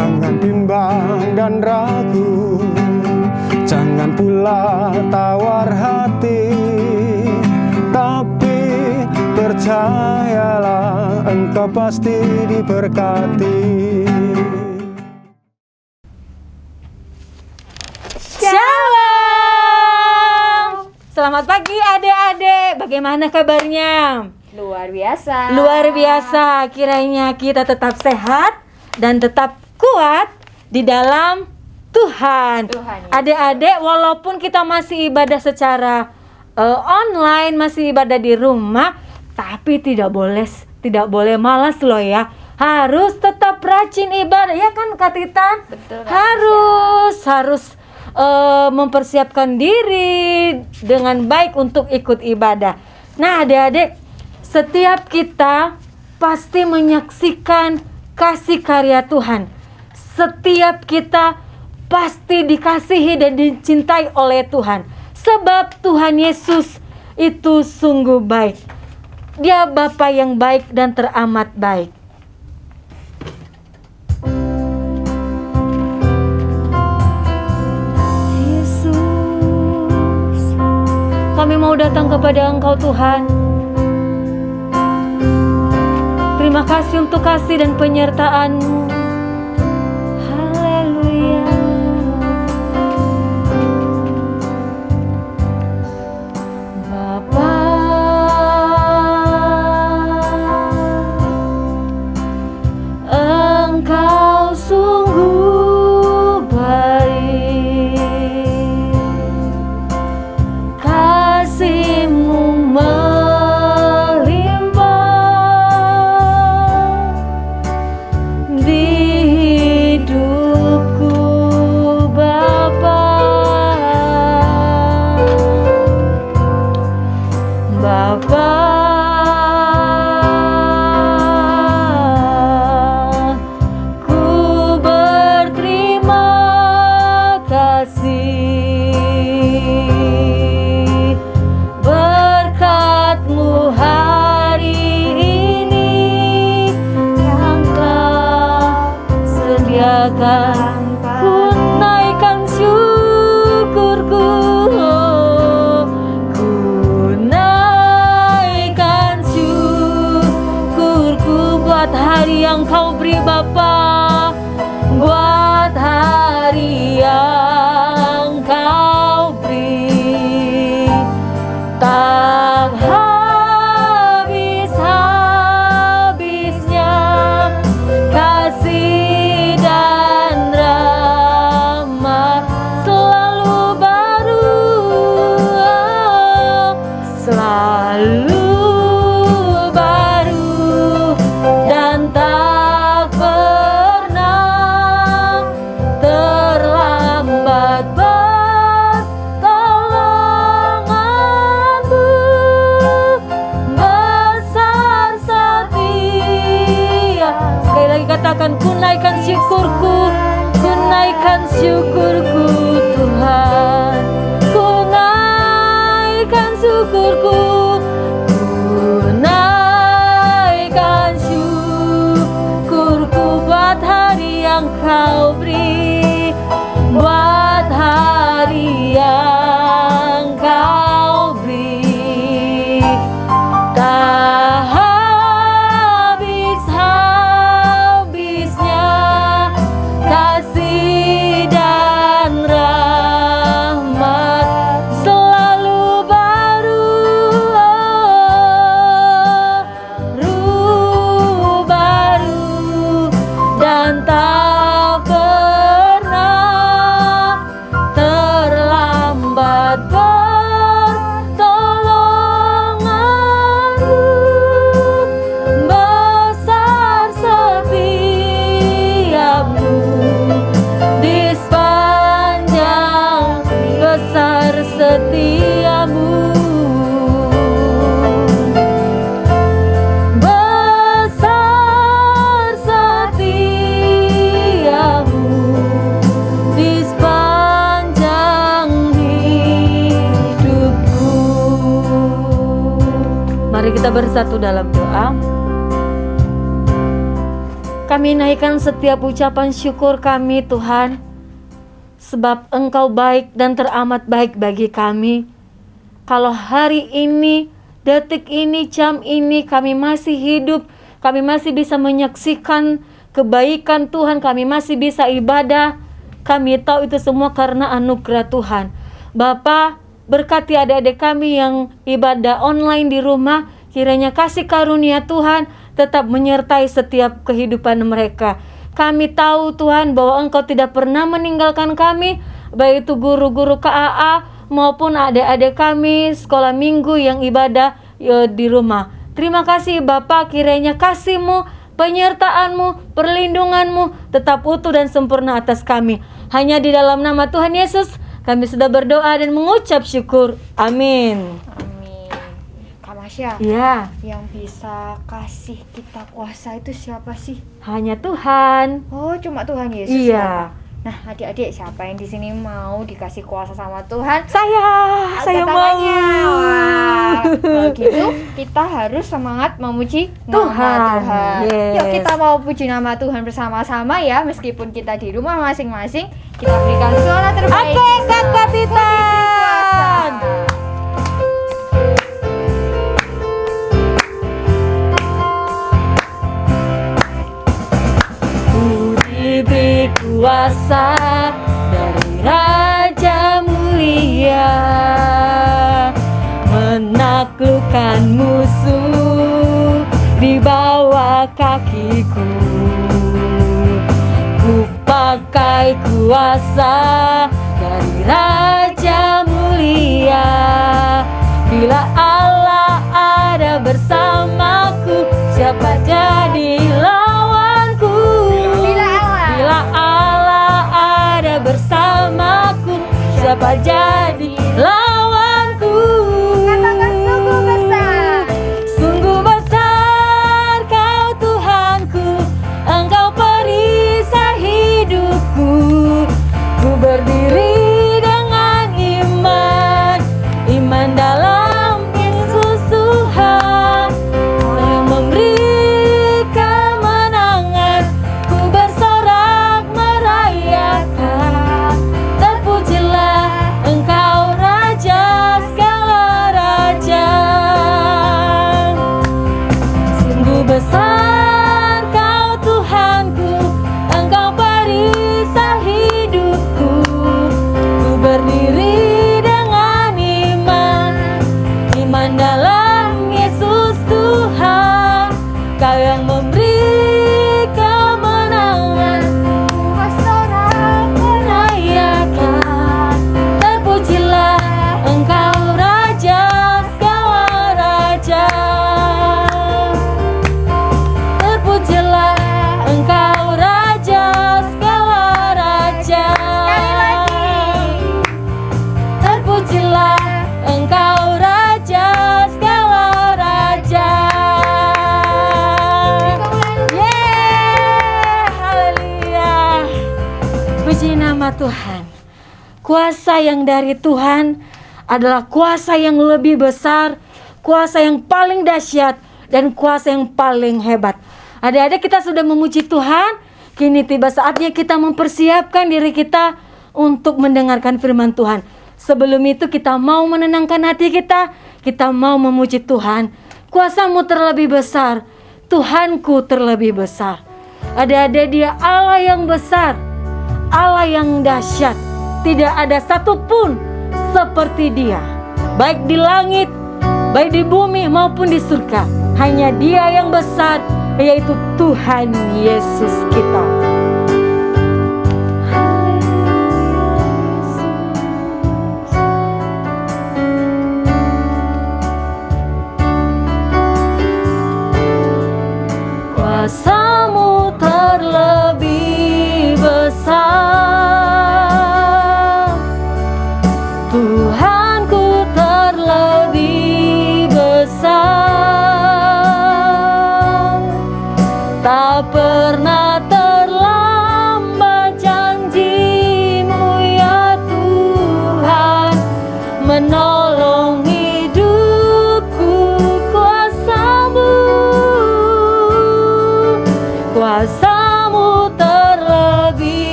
Jangan bimbang dan ragu, jangan pula tawar hati, tapi percayalah engkau pasti diberkati. Shalom! Selamat pagi adik-adik, bagaimana kabarnya? Luar biasa. Luar biasa, kiranya kita tetap sehat dan tetap kuat di dalam Tuhan. Tuhan, ya. Adik-adik, walaupun kita masih ibadah secara online, masih ibadah di rumah, tapi tidak boleh malas loh ya. Harus tetap rajin ibadah, ya kan Kak Titan? Betul, Kak Harus mempersiapkan diri dengan baik untuk ikut ibadah. Nah, adik-adik, setiap kita pasti menyaksikan kasih karya Tuhan. Setiap kita pasti dikasihi dan dicintai oleh Tuhan. Sebab Tuhan Yesus itu sungguh baik. Dia Bapa yang baik dan teramat baik. Yesus, kami mau datang kepada Engkau Tuhan. Terima kasih untuk kasih dan penyertaan-Mu. Haleluya. Bapa, Engkau sungguh baik. Kasih-Mu ku naikkan syukurku, ku naikkan syukurku buat hari yang Kau beri Bapa, buat hari yang Kau beri. Tak habis-habisnya kasih ku naikkan syukurku, ku naikkan syukurku Tuhan, ku naikkan syukurku, ku naikkan syukurku buat hari yang Kau beri, buat hari yang Kau beri. Mari kita bersatu dalam doa. Kami naikkan setiap ucapan syukur kami Tuhan, sebab Engkau baik dan teramat baik bagi kami. Kalau hari ini, detik ini, jam ini kami masih hidup, kami masih bisa menyaksikan kebaikan Tuhan, kami masih bisa ibadah, kami tahu itu semua karena anugerah Tuhan. Bapa, berkati adik-adik kami yang ibadah online di rumah, kiranya kasih karunia Tuhan tetap menyertai setiap kehidupan mereka. Kami tahu Tuhan bahwa Engkau tidak pernah meninggalkan kami, baik itu guru-guru KAA maupun adik-adik kami sekolah minggu yang ibadah di rumah. Terima kasih Bapa, kiranya kasih-Mu, penyertaan-Mu, perlindungan-Mu tetap utuh dan sempurna atas kami. Hanya di dalam nama Tuhan Yesus kami sudah berdoa dan mengucap syukur. Amin. Kak Masya, Ya, yang bisa kasih kita kuasa itu siapa sih? hanya Tuhan. Oh, cuma Tuhan Yesus. Iya. Ya, Kak? Nah, adik-adik siapa yang di sini mau dikasih kuasa sama Tuhan? Saya Angkat mau. tangannya. Wah, kalau gitu kita harus semangat memuji Tuhan. nama Tuhan. Yes. Yuk kita mau puji nama Tuhan bersama-sama ya, meskipun kita di rumah masing-masing. Kita berikan suara terbaik. Oke, kita. Kakak Titan. Ku diberi kuasa dari Raja Mulia, menaklukkan musuh di bawah kakiku. Ku pakai kuasa dari Raja Mulia. Bila Allah ada bersamaku, siapa jadi lawanku? Bila Allah ada bersamaku, siapa jadi lawanku? Katakan sungguh besar. Sungguh besar Kau Tuhanku, Engkau perisai hidupku. Ku berdiri dengan iman, iman dalam Yesus Tuhan yang memberi kemenangan. Ku bersorak merayakan, terpujilah Engkau Raja segala raja. Sungguh besar Kau Tuhanku, Engkau perisai hidupku. Ku berdiri dengan iman, iman dalam Yesus Tuhan. Kau yang memberi kemenangan. Ku bersorak merayakan, terpujilah Engkau Raja segala raja. Terpujilah Engkau Raja segala raja. Sekali lagi. Terpujilah Engkau Raja segala raja. Yeay, haleluya. Puji nama Tuhan. Kuasa yang dari Tuhan adalah kuasa yang lebih besar, kuasa yang paling dahsyat, dan kuasa yang paling hebat. Adik-adik, kita sudah memuji Tuhan. Kini tiba saatnya kita mempersiapkan diri kita untuk mendengarkan firman Tuhan. Sebelum itu kita mau menenangkan hati kita. Kita mau memuji Tuhan. Kuasa-Mu terlebih besar, Tuhanku terlebih besar. Adik-adik, Dia Allah yang besar, Allah yang dahsyat. Tidak ada satupun seperti Dia, baik di langit, baik di bumi maupun di surga. Hanya Dia yang besar, yaitu Tuhan Yesus kita. Kuasa-Mu terlebih besar, Tuhanku terlebih besar, tak pernah terlalu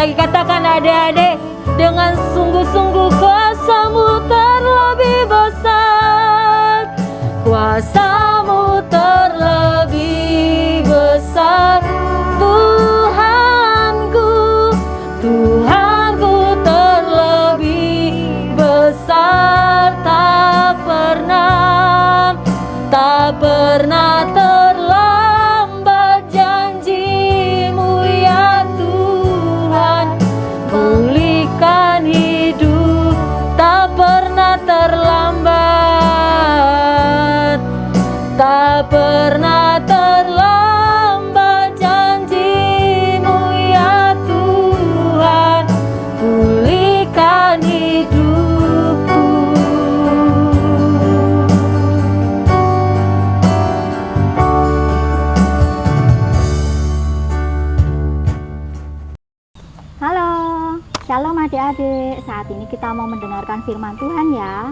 lagi katakan adik-adik, dengan sungguh-sungguh kuasa-Mu terlebih besar. Kuasa-Mu terlebih besar, Tuhanku, Tuhanku terlebih besar. Tak pernah terlambat janji-Mu ya Tuhan. Pulihkan hidup, tak pernah terlambat, tak pernah terlambat janji-Mu ya Tuhan. Pulihkan hidupku. Halo, shalom adik-adik. Saat ini kita mau mendengarkan firman Tuhan ya.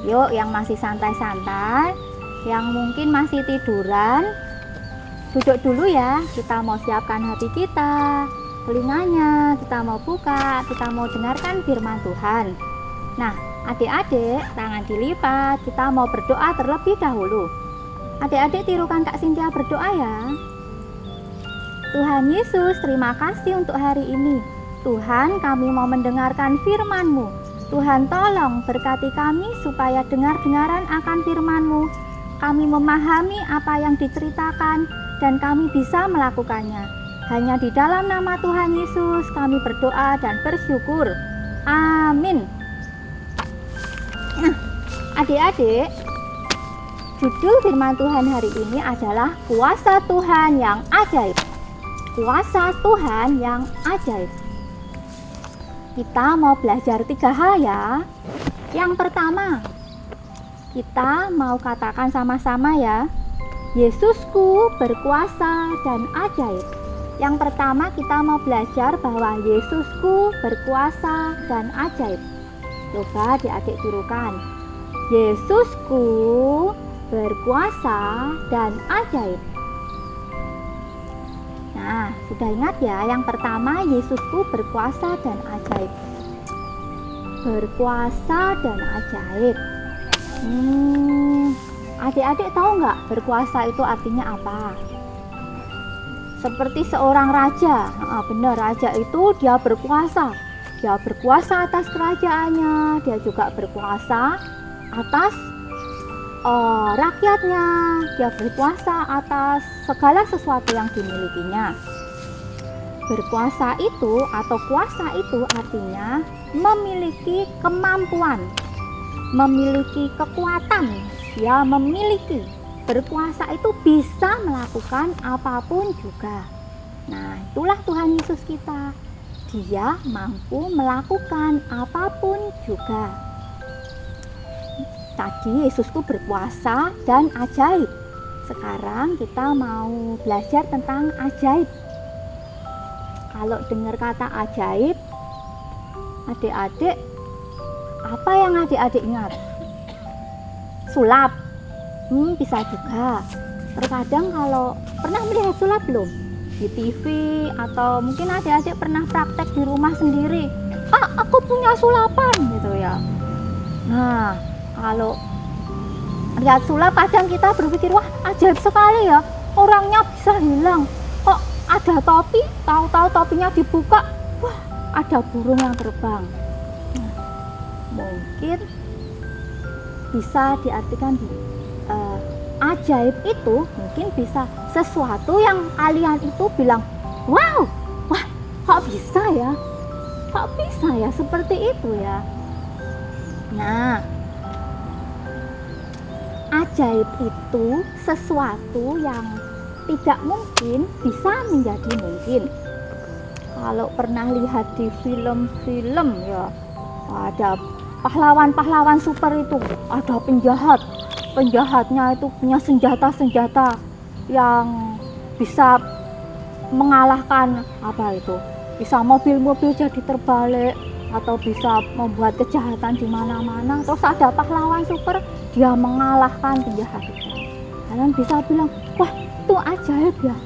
Yuk, yang masih santai-santai, yang mungkin masih tiduran, duduk dulu ya. Kita mau siapkan hati kita, telinganya, kita mau buka, kita mau dengarkan firman Tuhan. Nah, adik-adik, tangan dilipat, kita mau berdoa terlebih dahulu. Adik-adik tirukan Kak Cynthia berdoa ya. Tuhan Yesus, terima kasih untuk hari ini. Tuhan, kami mau mendengarkan firman-Mu. Tuhan, tolong berkati kami supaya dengar-dengaran akan firman-Mu. Kami memahami apa yang diceritakan dan kami bisa melakukannya. Hanya di dalam nama Tuhan Yesus kami berdoa dan bersyukur. Amin. Nah, adik-adik, judul firman Tuhan hari ini adalah Kuasa Tuhan yang Ajaib. Kuasa Tuhan yang ajaib. Kita mau belajar 3 hal ya. Yang pertama, kita mau katakan sama-sama ya, Yesusku berkuasa dan ajaib. Yang pertama kita mau belajar bahwa Yesusku berkuasa dan ajaib. Coba adik-adik tirukan. Yesusku berkuasa dan ajaib. Nah, sudah ingat ya, yang pertama Yesusku berkuasa dan ajaib. Berkuasa dan ajaib. Adik-adik tahu nggak berkuasa itu artinya apa? Seperti seorang raja. Benar, raja itu dia berkuasa. Dia berkuasa atas kerajaannya, dia juga berkuasa atas rakyatnya, dia berkuasa atas segala sesuatu yang dimilikinya. Berkuasa itu atau kuasa itu artinya memiliki kemampuan, memiliki kekuatan, dia memiliki. Berkuasa itu bisa melakukan apapun juga. Nah, itulah Tuhan Yesus kita. Dia mampu melakukan apapun juga. Tadi Yesusku berkuasa dan ajaib. Sekarang kita mau belajar tentang ajaib. Kalau dengar kata ajaib, adik-adik, apa yang adik-adik ingat? Sulap. Bisa juga. Terkadang kalau pernah melihat sulap belum? Di TV atau mungkin adik-adik pernah praktek di rumah sendiri. Aku punya sulapan gitu ya. Nah, kalau lihat sulap kadang kita berpikir, wah ajaib sekali ya, orangnya bisa hilang. Kok ada topi, tahu-tahu topinya dibuka, wah ada burung yang terbang. Nah, mungkin bisa diartikan ajaib itu mungkin bisa sesuatu yang kalian itu bilang, wow, wah kok bisa ya, kok bisa ya seperti itu ya. Nah, ajaib itu sesuatu yang tidak mungkin bisa menjadi mungkin. Kalau pernah lihat di film-film ya, ada pahlawan-pahlawan super itu, ada penjahatnya itu punya senjata-senjata yang bisa mengalahkan bisa mobil-mobil jadi terbalik atau bisa membuat kejahatan di mana-mana. Terus ada pahlawan super, dia mengalahkan penjahat itu. Kalian bisa bilang, wah itu ajaib ya.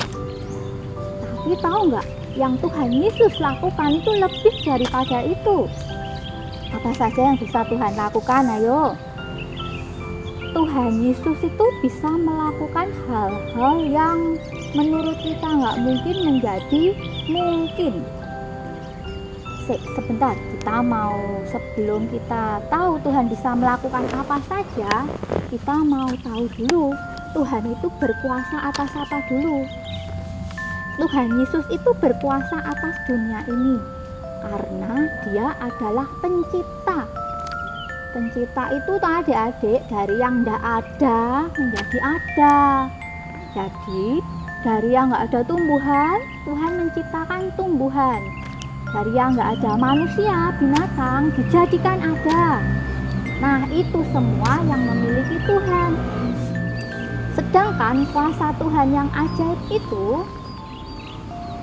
Tapi tahu nggak, yang Tuhan Yesus lakukan itu lebih daripada itu. Apa saja yang bisa Tuhan lakukan? Ayo. Tuhan Yesus itu bisa melakukan hal-hal yang menurut kita nggak mungkin menjadi mungkin. Sebentar, sebelum kita tahu Tuhan bisa melakukan apa saja, kita mau tahu dulu Tuhan itu berkuasa atas apa dulu. Tuhan Yesus itu berkuasa atas dunia ini karena Dia adalah pencipta. Pencipta itu adik-adik, dari yang tidak ada menjadi ada. Jadi dari yang nggak ada tumbuhan, Tuhan menciptakan tumbuhan. Dari yang nggak ada manusia, binatang dijadikan ada. Nah, itu semua yang memiliki Tuhan. Sedangkan kuasa Tuhan yang ajaib itu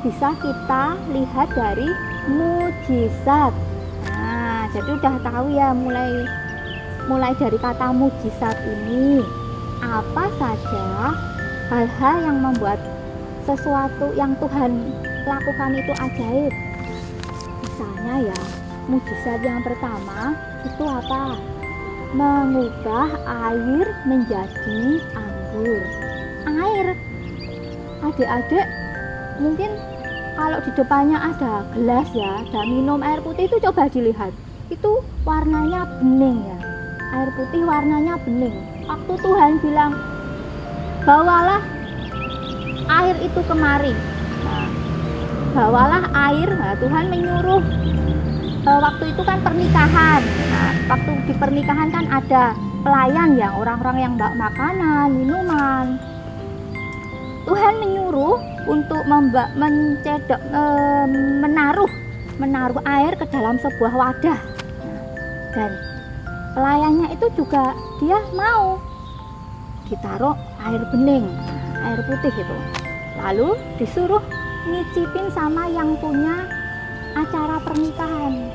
bisa kita lihat dari mujizat. Nah, jadi udah tahu ya, mulai dari kata mujizat ini, apa saja hal-hal yang membuat sesuatu yang Tuhan lakukan itu ajaib. Misalnya ya, mujizat yang pertama itu apa? Mengubah air menjadi anggur. Air, adik-adik mungkin kalau di depannya ada gelas ya, dan minum air putih itu coba dilihat, itu warnanya bening ya, air putih warnanya bening. Waktu Tuhan bilang bawalah air itu kemari, nah, bawalah air, nah, Tuhan menyuruh. Waktu itu kan pernikahan, nah, waktu di pernikahan kan ada pelayan ya, orang-orang yang bawa makanan, minuman. Tuhan menyuruh untuk menaruh air ke dalam sebuah wadah, dan pelayannya itu juga dia mau ditaruh air bening, air putih itu, lalu disuruh nyicipin sama yang punya acara pernikahan.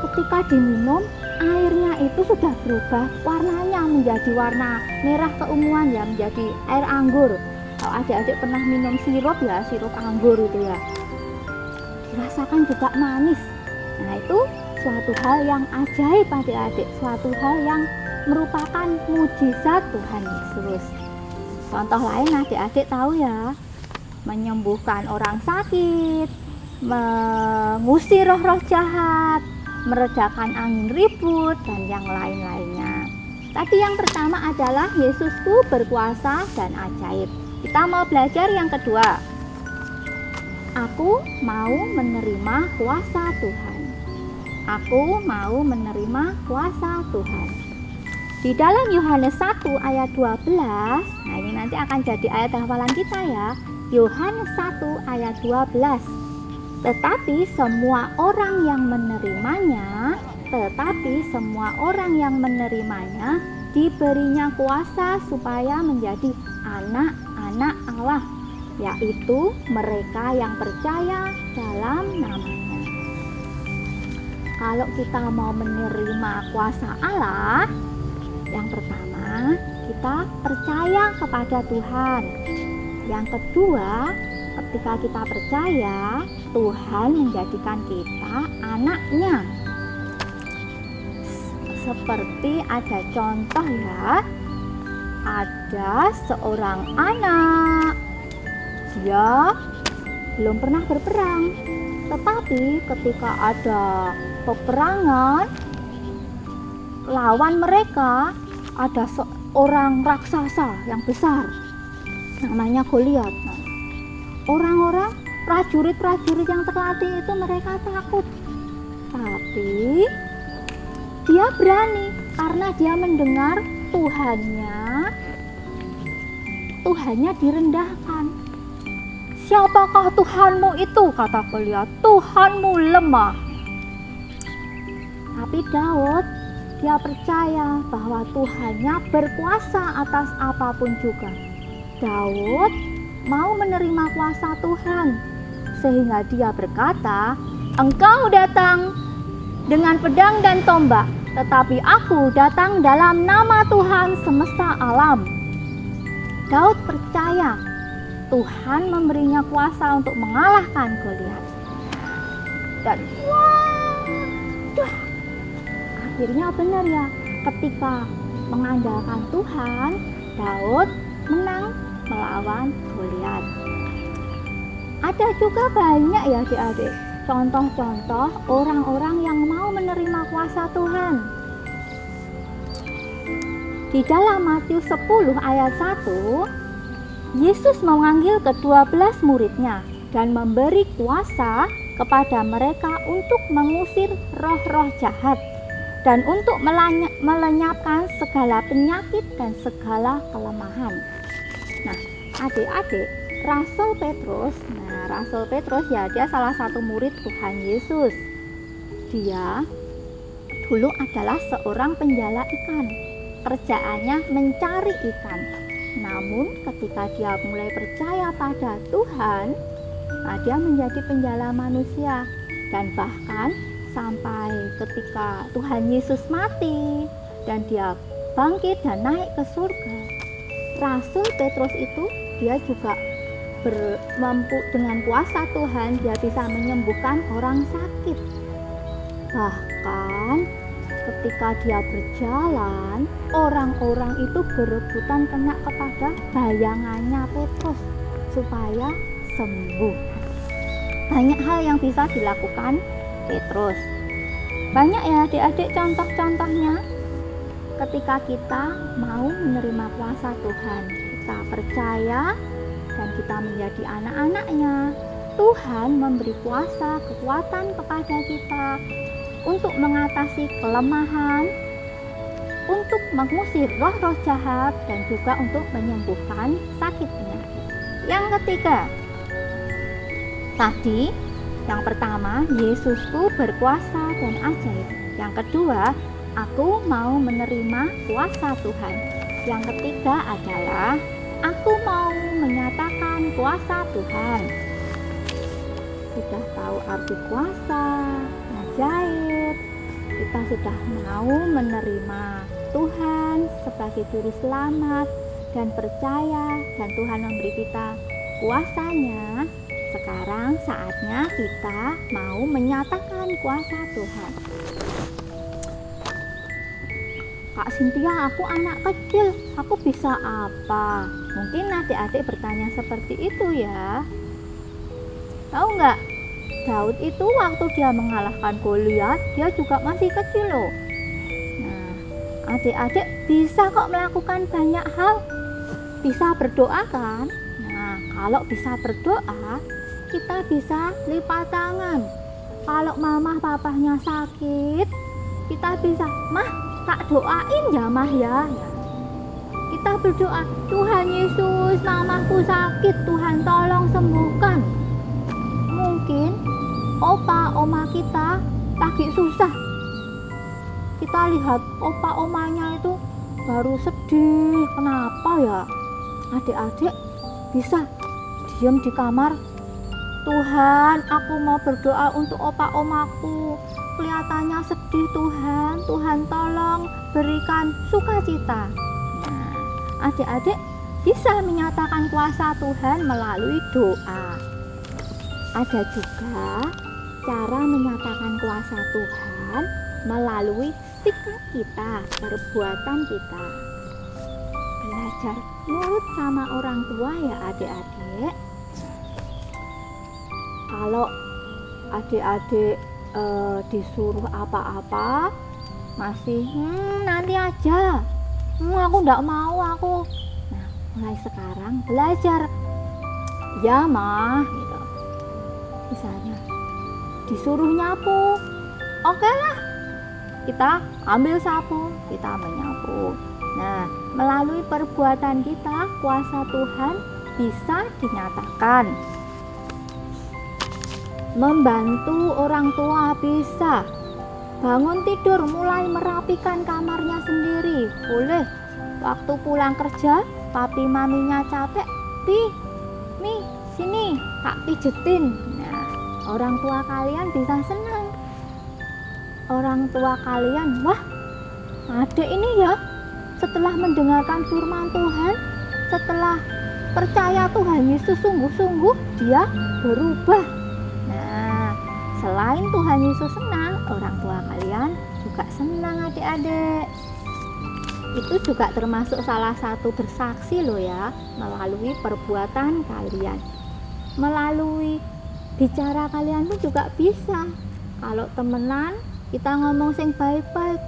Ketika diminum, airnya itu sudah berubah warnanya menjadi warna merah keunguan ya, menjadi air anggur. Kalau adik-adik pernah minum sirup ya, sirup anggur itu ya, dirasakan juga manis. Nah, itu suatu hal yang ajaib adik-adik, suatu hal yang merupakan mujizat Tuhan Yesus. Contoh lain adik-adik tahu ya, menyembuhkan orang sakit, mengusir roh-roh jahat, meredakan angin ribut, dan yang lain-lainnya. Tadi yang pertama adalah Yesusku berkuasa dan ajaib. Kita mau belajar yang kedua. Aku mau menerima kuasa Tuhan. Aku mau menerima kuasa Tuhan. Di dalam Yohanes 1 ayat 12, nah ini nanti akan jadi ayat hafalan kita ya. Yohanes 1 ayat 12. Tetapi semua orang yang menerimanya diberinya kuasa supaya menjadi anak-anak Allah, yaitu mereka yang percaya dalam nama-Nya. Kalau kita mau menerima kuasa Allah, yang pertama kita percaya kepada Tuhan. Yang kedua, ketika kita percaya, Tuhan menjadikan kita anak-Nya. Seperti ada contoh ya, ada seorang anak, dia belum pernah berperang, tetapi ketika ada peperangan, lawan mereka ada seorang raksasa yang besar, namanya Goliat. Orang-orang prajurit-prajurit yang terlatih itu mereka takut, tapi dia berani karena dia mendengar Tuhannya direndahkan. Siapakah Tuhanmu itu? Kata Goliat, Tuhanmu lemah. Tapi Daud, dia percaya bahwa Tuhannya berkuasa atas apapun juga. Daud mau menerima kuasa Tuhan, sehingga dia berkata, Engkau datang dengan pedang dan tombak, tetapi aku datang dalam nama Tuhan semesta alam. Daud percaya Tuhan memberinya kuasa untuk mengalahkan Goliat. Dan akhirnya benar ya, ketika mengandalkan Tuhan, Daud menang melawan Goliat. Ada juga banyak ya adik-adik contoh-contoh orang-orang yang mau menerima kuasa Tuhan. Di dalam Matius 10 ayat 1, Yesus memanggil ke-12 muridnya dan memberi kuasa kepada mereka untuk mengusir roh-roh jahat dan untuk melenyapkan segala penyakit dan segala kelemahan. Nah, adik-adik, Rasul Petrus ya, dia salah satu murid Tuhan Yesus. Dia dulu adalah seorang penjala ikan. Kerjaannya mencari ikan. Namun ketika dia mulai percaya pada Tuhan, dia menjadi penjala manusia. Dan bahkan sampai ketika Tuhan Yesus mati dan dia bangkit dan naik ke surga, Rasul Petrus itu dia juga mampu dengan kuasa Tuhan, dia bisa menyembuhkan orang sakit. Bahkan ketika dia berjalan, orang-orang itu berebutan kena kepada bayangannya Petrus supaya sembuh. Banyak hal yang bisa dilakukan Petrus. Banyak ya adik-adik contoh-contohnya. Ketika kita mau menerima kuasa Tuhan, kita percaya dan kita menjadi anak-anaknya, Tuhan memberi kuasa, kekuatan kepada kita untuk mengatasi kelemahan, untuk mengusir roh-roh jahat, dan juga untuk menyembuhkan sakit penyakit. Yang ketiga, tadi yang pertama, Yesusku berkuasa dan ajaib. Yang kedua, aku mau menerima kuasa Tuhan. Yang ketiga adalah aku mau menyatakan kuasa Tuhan. Sudah tahu arti kuasa, ajaib, kita sudah mau menerima Tuhan sebagai juru selamat dan percaya, dan Tuhan memberi kita kuasanya. Sekarang saatnya kita mau menyatakan kuasa Tuhan. Kak Cynthia, aku anak kecil, aku bisa apa? Mungkin adik-adik bertanya seperti itu ya. Tahu nggak? Daud itu waktu dia mengalahkan Goliat, dia juga masih kecil loh. Nah, adik-adik bisa kok melakukan banyak hal. Bisa berdoa kan? Nah, kalau bisa berdoa, kita bisa lipat tangan. Kalau mama papahnya sakit, kita bisa, mah tak doain ya mah ya. Kita berdoa, Tuhan Yesus, mamaku sakit, Tuhan tolong sembuhkan. Mungkin opa oma kita lagi susah, kita lihat opa omanya itu baru sedih, kenapa ya? Adik-adik bisa diam di kamar, Tuhan, aku mau berdoa untuk opa omaku, kelihatannya sedih Tuhan, Tuhan tolong berikan sukacita. Nah, adik-adik bisa menyatakan kuasa Tuhan melalui doa. Ada juga cara menyatakan kuasa Tuhan melalui sikap kita, perbuatan kita. Belajar nurut sama orang tua ya adik-adik. Kalau adik-adik disuruh apa-apa masih nanti aja, aku enggak mau aku. Nah, mulai sekarang belajar ya mah gitu. Misalnya disuruh nyapu, oke lah, kita ambil sapu, kita menyapu. Nah, melalui perbuatan kita, kuasa Tuhan bisa dinyatakan. Membantu orang tua bisa. Bangun tidur mulai merapikan kamarnya sendiri, boleh. Waktu pulang kerja, papi maminya capek, Mi, sini tak pijetin. Nah, orang tua kalian bisa senang. Orang tua kalian, wah, adik ini ya, setelah mendengarkan firman Tuhan, setelah percaya Tuhan Yesus sungguh-sungguh, dia berubah. Nah, selain Tuhan Yesus senang, orang tua kalian juga senang adik-adik. Itu juga termasuk salah satu bersaksi loh ya, melalui perbuatan kalian. Melalui bicara kalian pun juga bisa. Kalau temenan, kita ngomong sing baik-baik.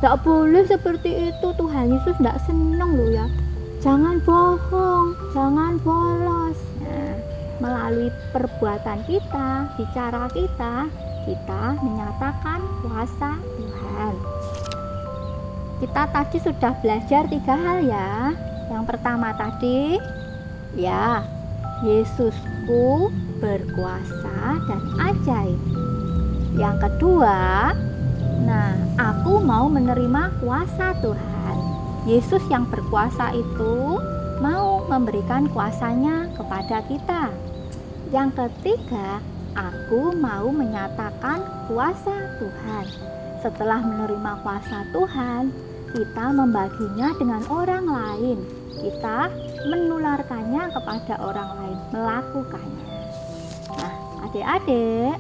Gak boleh seperti itu, Tuhan Yesus gak seneng loh ya. Jangan bohong, jangan bolos. Nah, melalui perbuatan kita, bicara kita menyatakan kuasa Tuhan. Kita tadi sudah belajar 3 hal ya. Yang pertama tadi, ya, Yesusku berkuasa dan ajaib. Yang kedua, nah, aku mau menerima kuasa Tuhan. Yesus yang berkuasa itu mau memberikan kuasanya kepada kita. Yang ketiga, aku mau menyatakan kuasa Tuhan. Setelah menerima kuasa Tuhan, kita membaginya dengan orang lain. Kita menularkannya kepada orang lain, melakukannya. Nah, adik-adik,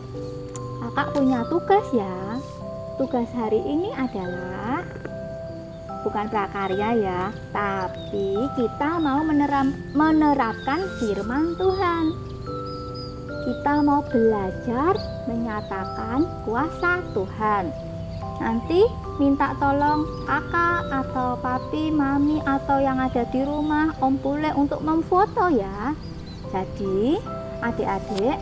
kakak punya tugas ya. Tugas hari ini adalah bukan prakarya ya, tapi kita mau menerapkan firman Tuhan. Kita mau belajar menyatakan kuasa Tuhan. Nanti minta tolong kakak atau papi, mami atau yang ada di rumah, om bule untuk memfoto ya. Jadi adik-adik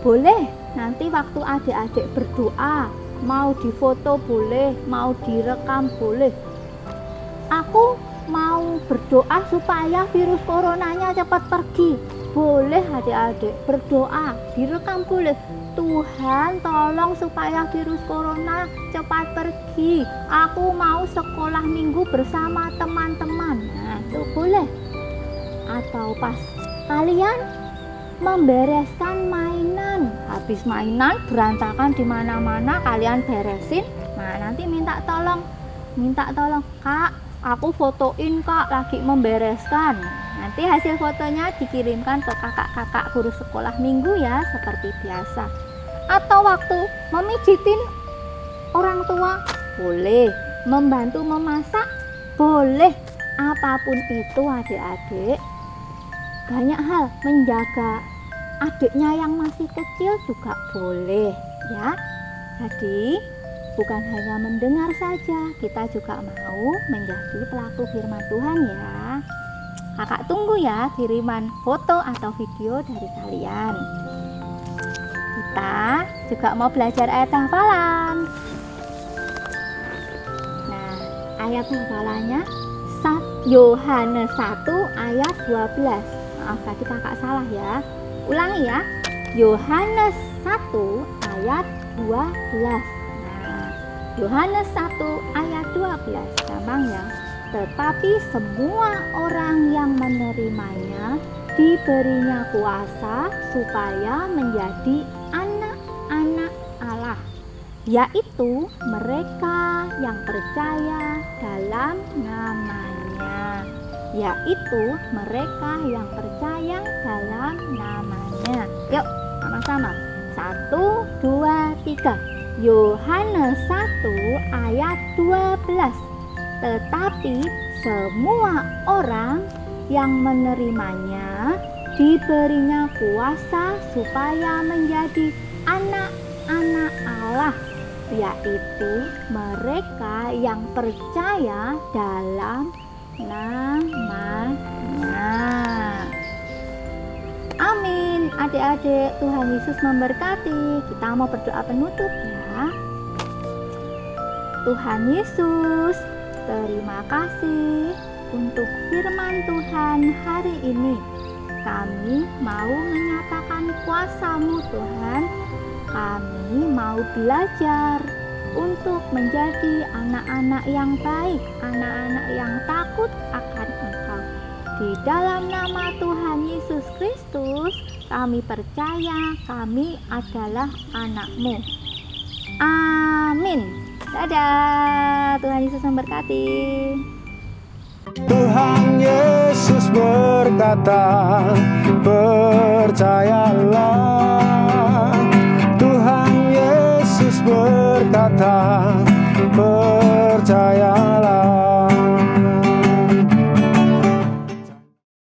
boleh nanti waktu adik-adik berdoa, mau difoto boleh, mau direkam boleh. Aku mau berdoa supaya virus coronanya cepat pergi. Boleh adik-adik berdoa, direkam boleh. Tuhan tolong supaya virus corona cepat pergi. Aku mau sekolah minggu bersama teman-teman. Nah, itu boleh. Atau pas kalian membereskan mainan, habis mainan berantakan di mana-mana, kalian beresin. Nah, nanti minta tolong, Kak, aku fotoin Kak lagi membereskan. Nanti hasil fotonya dikirimkan ke kakak-kakak guru sekolah minggu ya, seperti biasa. Atau waktu memijitin orang tua boleh, membantu memasak boleh. Apapun itu adik-adik, banyak hal, menjaga adiknya yang masih kecil juga boleh ya. Jadi bukan hanya mendengar saja, kita juga mau menjadi pelaku firman Tuhan ya. Kakak tunggu ya kiriman foto atau video dari kalian. Kita juga mau belajar ayat hafalan. Nah, ayat hafalannya Yohanes 1 ayat 12. Maaf tadi kakak salah ya. Ulangi ya. Yohanes 1 ayat 12. Nah, Yohanes 1 ayat 12. Gampang ya. Tetapi semua orang yang menerimanya diberinya kuasa supaya menjadi anak-anak Allah, yaitu mereka yang percaya dalam namanya. Yaitu mereka yang percaya dalam namanya. Yuk, sama-sama. 1, 2, 3. Yohanes 1 ayat 12. Tetapi semua orang yang menerimanya diberinya kuasa supaya menjadi anak-anak Allah, yaitu mereka yang percaya dalam namanya. Amin. Adik-adik, Tuhan Yesus memberkati. Kita mau berdoa penutup ya. Tuhan Yesus, terima kasih untuk firman Tuhan hari ini. Kami mau menyatakan kuasa-Mu Tuhan. Kami mau belajar untuk menjadi anak-anak yang baik, anak-anak yang takut akan Engkau. Di dalam nama Tuhan Yesus Kristus, kami percaya kami adalah anak-Mu. Amin. Dadah. Tuhan Yesus memberkati. Tuhan Yesus Yesus berkata, percayalah. Tuhan Yesus berkata,